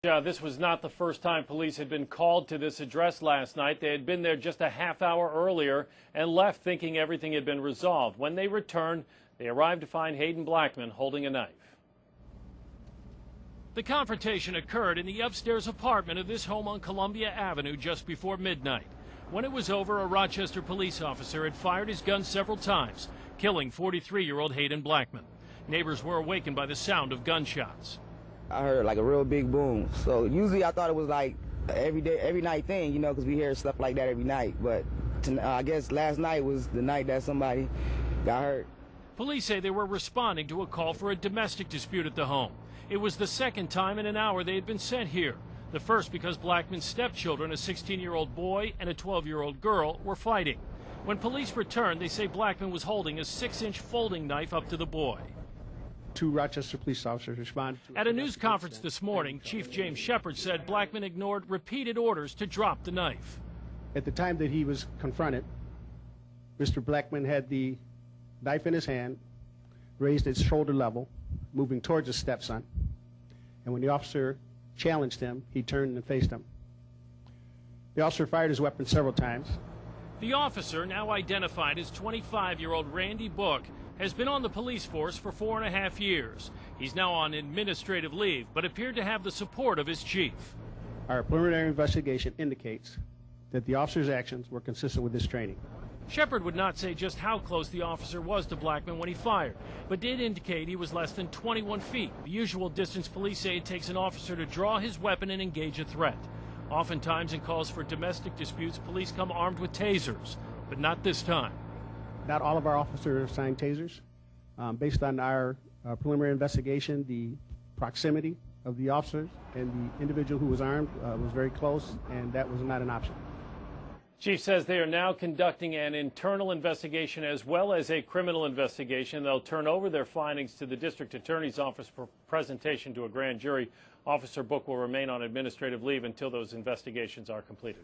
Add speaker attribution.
Speaker 1: Yeah, this was not the first time police had been called to this address last night. They had been there just a half hour earlier and left thinking everything had been resolved. When they returned, they arrived to find Hayden Blackman holding a knife. The confrontation occurred in the upstairs apartment of this home on Columbia Avenue just before midnight. When it was over, a Rochester police officer had fired his gun several times, killing 43-year-old Hayden Blackman. Neighbors were awakened by the sound of gunshots.
Speaker 2: I heard like a real big boom. So usually I thought it was like every night thing, you know, because we hear stuff like that every night. But I guess last night was the night that somebody got hurt.
Speaker 1: Police say they were responding to a call for a domestic dispute at the home. It was the second time in an hour they had been sent here. The first because Blackman's stepchildren, a 16-year-old boy and a 12-year-old girl, were fighting. When police returned, they say Blackman was holding a 6-inch folding knife up to the boy.
Speaker 3: 2 Rochester police officers responded to
Speaker 1: At a news conference this morning, Chief James Shepard said Blackman ignored repeated orders to drop the knife.
Speaker 3: At the time that he was confronted, Mr. Blackman had the knife in his hand, raised at shoulder level, moving towards his stepson. And when the officer challenged him, he turned and faced him. The officer fired his weapon several times.
Speaker 1: The officer, now identified as 25-year-old Randy Book, has been on the police force for 4.5 years. He's now on administrative leave, but appeared to have the support of his chief.
Speaker 3: Our preliminary investigation indicates that the officer's actions were consistent with his training.
Speaker 1: Shepard would not say just how close the officer was to Blackman when he fired, but did indicate he was less than 21 feet, the usual distance police say it takes an officer to draw his weapon and engage a threat. Oftentimes in calls for domestic disputes, police come armed with tasers, but not this time.
Speaker 3: Not all of our officers are assigned tasers. Based on our preliminary investigation, the proximity of the officers and the individual who was armed was very close, and that was not an option.
Speaker 1: Chief says they are now conducting an internal investigation as well as a criminal investigation. They'll turn over their findings to the district attorney's office for presentation to a grand jury. Officer Book will remain on administrative leave until those investigations are completed.